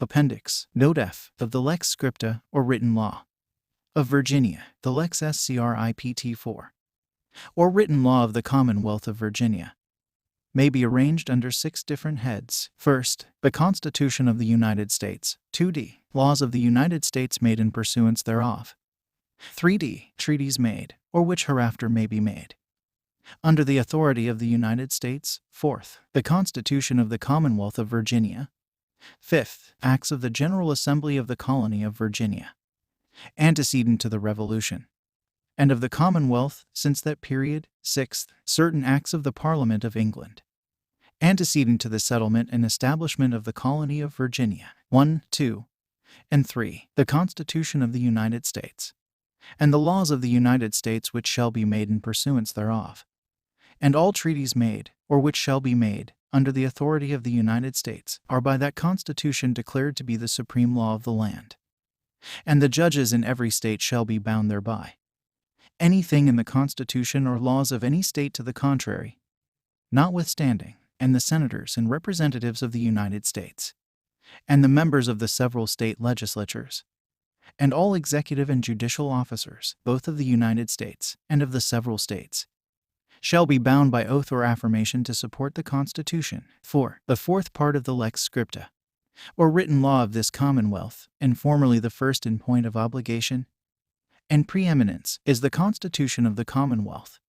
Appendix, Note F, of the Lex Scripta, or written law of Virginia, the Lex Script 4, or written law of the Commonwealth of Virginia, may be arranged under 6 different heads. First, the Constitution of the United States. 2d. Laws of the United States made in pursuance thereof. 3d. Treaties made, or which hereafter may be made, under the authority of the United States. 4th. The Constitution of the Commonwealth of Virginia. 5th. Acts of the General Assembly of the Colony of Virginia, antecedent to the Revolution, and of the Commonwealth since that period. 6th. Certain acts of the Parliament of England, antecedent to the settlement and establishment of the Colony of Virginia. 1, 2, and 3. The Constitution of the United States, and the laws of the United States which shall be made in pursuance thereof, and all treaties made, or which shall be made, under the authority of the United States, are by that Constitution declared to be the supreme law of the land, and the judges in every state shall be bound thereby. Anything in the Constitution or laws of any state to the contrary, notwithstanding, and the senators and representatives of the United States, and the members of the several state legislatures, and all executive and judicial officers, both of the United States and of the several states, shall be bound by oath or affirmation to support the Constitution. 4. The 4th part of the Lex Scripta, or written law of this Commonwealth, and formerly the first in point of obligation and preeminence, is the Constitution of the Commonwealth,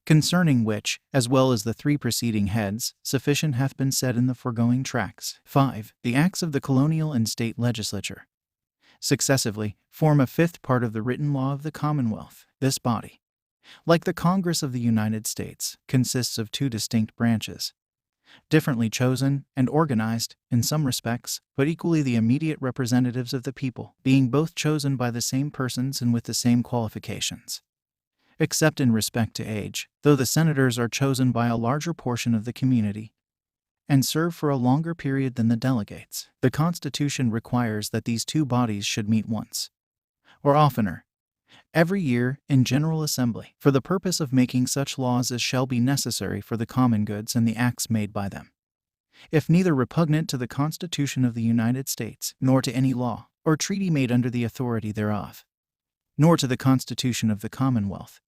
concerning which, as well as the 3 preceding heads, sufficient hath been said in the foregoing tracts. 5. The acts of the colonial and state legislature, successively, form a 5th part of the written law of the Commonwealth. This body, like the Congress of the United States, consists of 2 distinct branches, differently chosen and organized in some respects, but equally the immediate representatives of the people, being both chosen by the same persons and with the same qualifications, except in respect to age, though the senators are chosen by a larger portion of the community and serve for a longer period than the delegates. The Constitution requires that these 2 bodies should meet once, or oftener, every year in General Assembly, for the purpose of making such laws as shall be necessary for the common goods and the acts made by them, if neither repugnant to the Constitution of the United States, nor to any law or treaty made under the authority thereof, nor to the Constitution of the Commonwealth,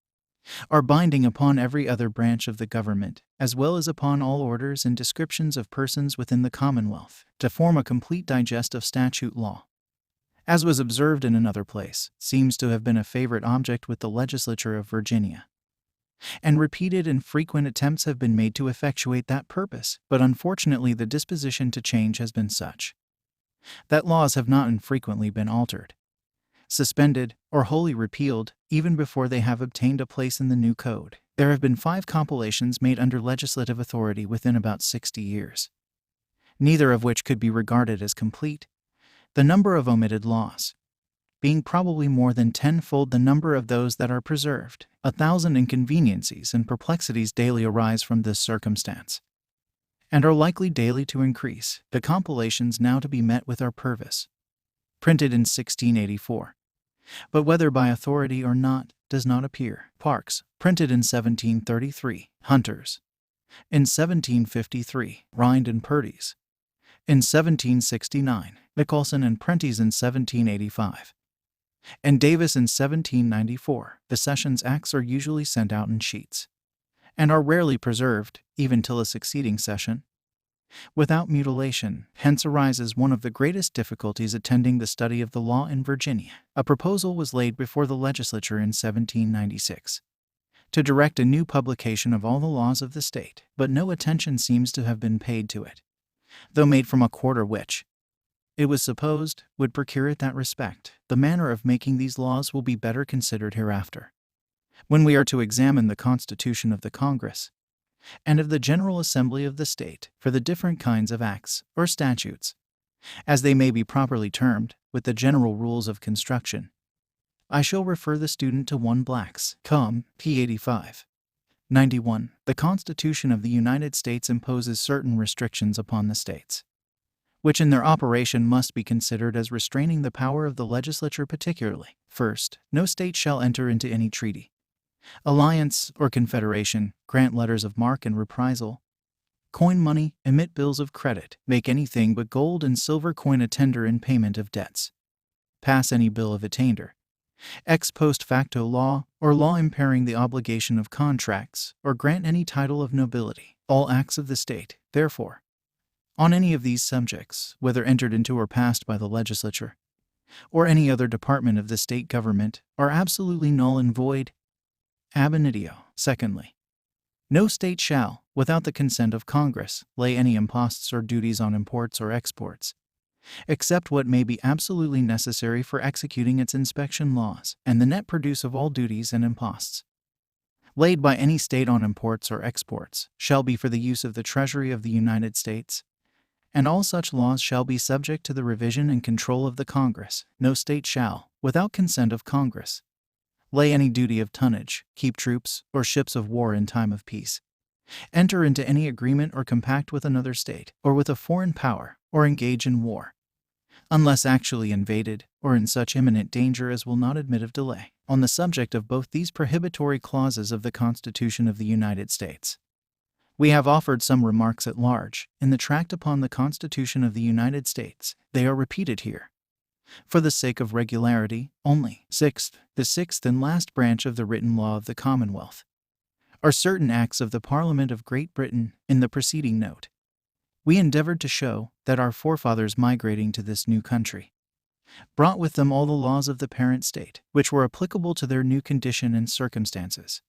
are binding upon every other branch of the government, as well as upon all orders and descriptions of persons within the Commonwealth, to form a complete digest of statute law, as was observed in another place, seems to have been a favorite object with the legislature of Virginia, and repeated and frequent attempts have been made to effectuate that purpose, but unfortunately the disposition to change has been such that laws have not infrequently been altered, suspended, or wholly repealed, even before they have obtained a place in the new code. There have been 5 compilations made under legislative authority within about 60 years, neither of which could be regarded as complete, the number of omitted laws being probably more than 10-fold the number of those that are preserved. 1,000 inconveniencies and perplexities daily arise from this circumstance, and are likely daily to increase. The compilations now to be met with are Purvis, printed in 1684, but whether by authority or not, does not appear. Parks, printed in 1733, Hunters, in 1753, Rind and Purdy's, in 1769, Nicholson and Prentice in 1785, and Davis in 1794. The Sessions Acts are usually sent out in sheets, and are rarely preserved, even till a succeeding session, without mutilation. Hence arises one of the greatest difficulties attending the study of the law in Virginia. A proposal was laid before the legislature in 1796 to direct a new publication of all the laws of the state, but no attention seems to have been paid to it, though made from a quarter which, it was supposed, would procure it that respect. The manner of making these laws will be better considered hereafter, when we are to examine the Constitution of the Congress and of the General Assembly of the state, for the different kinds of acts, or statutes, as they may be properly termed, with the general rules of construction. I shall refer the student to 1 Black's, Com. p. 85. 91. The Constitution of the United States imposes certain restrictions upon the states, which in their operation must be considered as restraining the power of the legislature particularly. First, no state shall enter into any treaty, alliance, or confederation, grant letters of marque and reprisal, coin money, emit bills of credit, make anything but gold and silver coin a tender in payment of debts, pass any bill of attainder, ex post facto law, or law impairing the obligation of contracts, or grant any title of nobility. All acts of the state, therefore, on any of these subjects, whether entered into or passed by the legislature, or any other department of the state government, are absolutely null and void. Ab initio. Secondly, no state shall, without the consent of Congress, lay any imposts or duties on imports or exports, except what may be absolutely necessary for executing its inspection laws, and the net produce of all duties and imposts laid by any state on imports or exports shall be for the use of the Treasury of the United States, and all such laws shall be subject to the revision and control of the Congress. No state shall, without consent of Congress, lay any duty of tonnage, keep troops or ships of war in time of peace, enter into any agreement or compact with another state, or with a foreign power, or engage in war, unless actually invaded, or in such imminent danger as will not admit of delay. On the subject of both these prohibitory clauses of the Constitution of the United States, we have offered some remarks at large in the tract upon the Constitution of the United States. They are repeated here, for the sake of regularity only. Sixth, the sixth and last branch of the written law of the Commonwealth are certain acts of the Parliament of Great Britain. In the preceding note, we endeavored to show that our forefathers migrating to this new country brought with them all the laws of the parent state, which were applicable to their new condition and circumstances.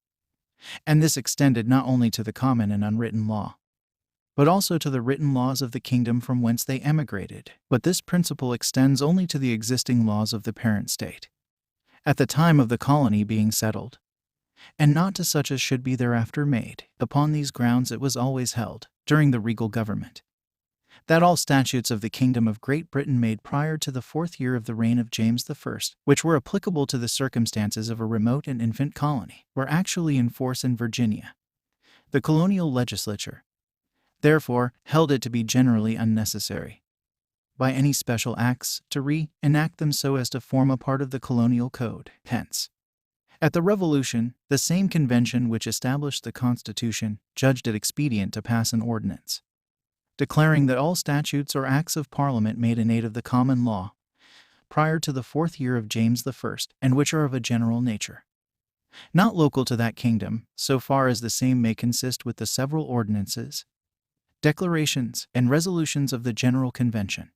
And this extended not only to the common and unwritten law, but also to the written laws of the kingdom from whence they emigrated. But this principle extends only to the existing laws of the parent state, at the time of the colony being settled, and not to such as should be thereafter made. Upon these grounds it was always held, during the regal government, that all statutes of the kingdom of Great Britain made prior to the 4th year of the reign of James I, which were applicable to the circumstances of a remote and infant colony, were actually in force in Virginia. The colonial legislature, therefore, held it to be generally unnecessary, by any special acts, to re-enact them so as to form a part of the colonial code. Hence, at the Revolution, the same convention which established the Constitution judged it expedient to pass an ordinance, declaring that all statutes or acts of Parliament made in aid of the common law prior to the 4th year of James I, and which are of a general nature, not local to that kingdom, so far as the same may consist with the several ordinances, declarations, and resolutions of the General Convention,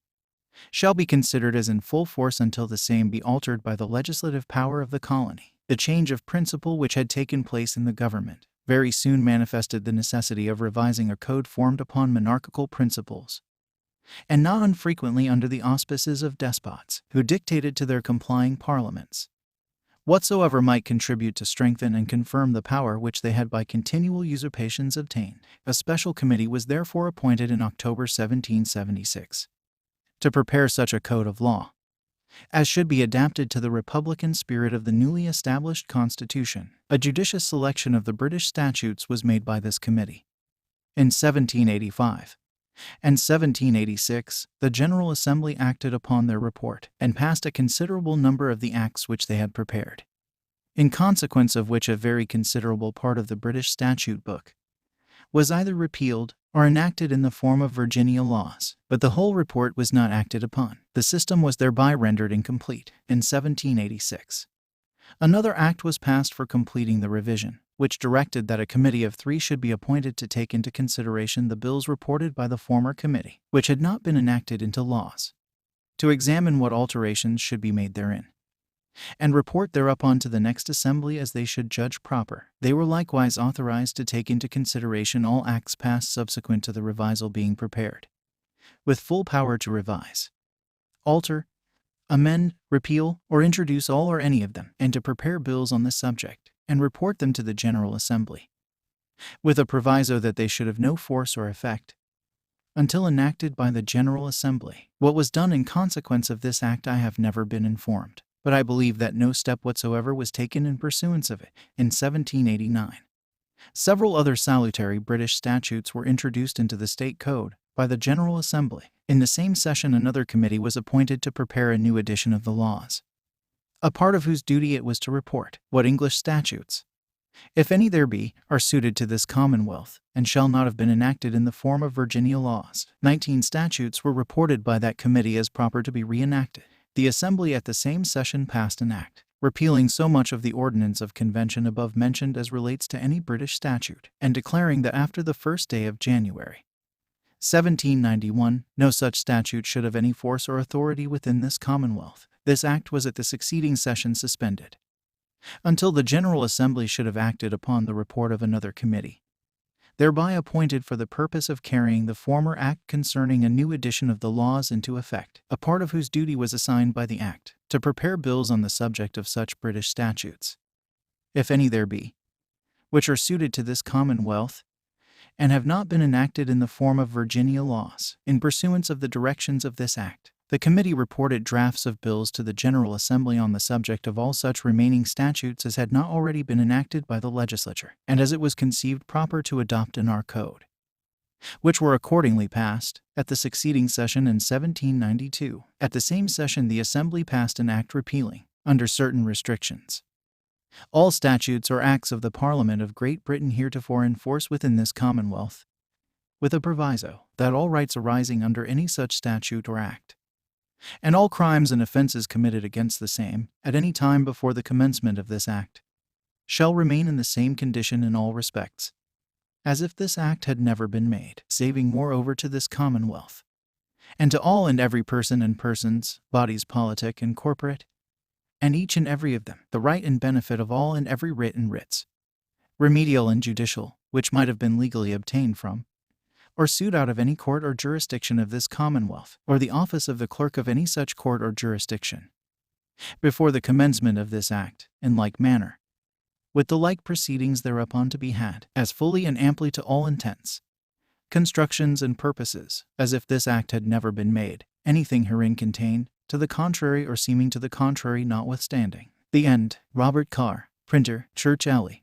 shall be considered as in full force until the same be altered by the legislative power of the colony. The change of principle which had taken place in the government very soon manifested the necessity of revising a code formed upon monarchical principles, and not unfrequently under the auspices of despots, who dictated to their complying parliaments whatsoever might contribute to strengthen and confirm the power which they had by continual usurpations obtained. A special committee was therefore appointed in October 1776 to prepare such a code of law as should be adapted to the republican spirit of the newly established Constitution. A judicious selection of the British statutes was made by this committee. In 1785 and 1786, the General Assembly acted upon their report and passed a considerable number of the acts which they had prepared, in consequence of which a very considerable part of the British statute book was either repealed or enacted in the form of Virginia laws, but the whole report was not acted upon. The system was thereby rendered incomplete. In 1786, another act was passed for completing the revision, which directed that a committee of 3 should be appointed to take into consideration the bills reported by the former committee, which had not been enacted into laws, to examine what alterations should be made therein, and report thereupon to the next assembly as they should judge proper. They were likewise authorized to take into consideration all acts passed subsequent to the revisal being prepared, with full power to revise, alter, amend, repeal, or introduce all or any of them, and to prepare bills on the subject, and report them to the General Assembly, with a proviso that they should have no force or effect until enacted by the General Assembly. What was done in consequence of this act I have never been informed, but I believe that no step whatsoever was taken in pursuance of it. In 1789, several other salutary British statutes were introduced into the State Code by the General Assembly. In the same session another committee was appointed to prepare a new edition of the laws, a part of whose duty it was to report what English statutes if any there be, are suited to this Commonwealth, and shall not have been enacted in the form of Virginia laws. 19 statutes were reported by that committee as proper to be reenacted. The Assembly at the same session passed an act, repealing so much of the ordinance of convention above mentioned as relates to any British statute, and declaring that after the 1st day of January, 1791, no such statute should have any force or authority within this Commonwealth. This act was at the succeeding session suspended, until the General Assembly should have acted upon the report of another committee, thereby appointed for the purpose of carrying the former act concerning a new edition of the laws into effect, a part of whose duty was assigned by the act, to prepare bills on the subject of such British statutes, if any there be, which are suited to this Commonwealth, and have not been enacted in the form of Virginia laws. In pursuance of the directions of this act, the committee reported drafts of bills to the General Assembly on the subject of all such remaining statutes as had not already been enacted by the legislature, and as it was conceived proper to adopt in our code, which were accordingly passed at the succeeding session in 1792. At the same session the Assembly passed an act repealing, under certain restrictions, all statutes or acts of the Parliament of Great Britain heretofore in force within this Commonwealth, with a proviso that all rights arising under any such statute or act, and all crimes and offenses committed against the same, at any time before the commencement of this act, shall remain in the same condition in all respects, as if this act had never been made, saving moreover to this Commonwealth, and to all and every person and persons, bodies politic and corporate, and each and every of them, the right and benefit of all and every writ and writs, remedial and judicial, which might have been legally obtained from, or sued out of any court or jurisdiction of this Commonwealth, or the office of the clerk of any such court or jurisdiction, before the commencement of this act, in like manner, with the like proceedings thereupon to be had, as fully and amply to all intents, constructions and purposes, as if this act had never been made, anything herein contained, to the contrary or seeming to the contrary notwithstanding. The end. Robert Carr, Printer, Church Alley,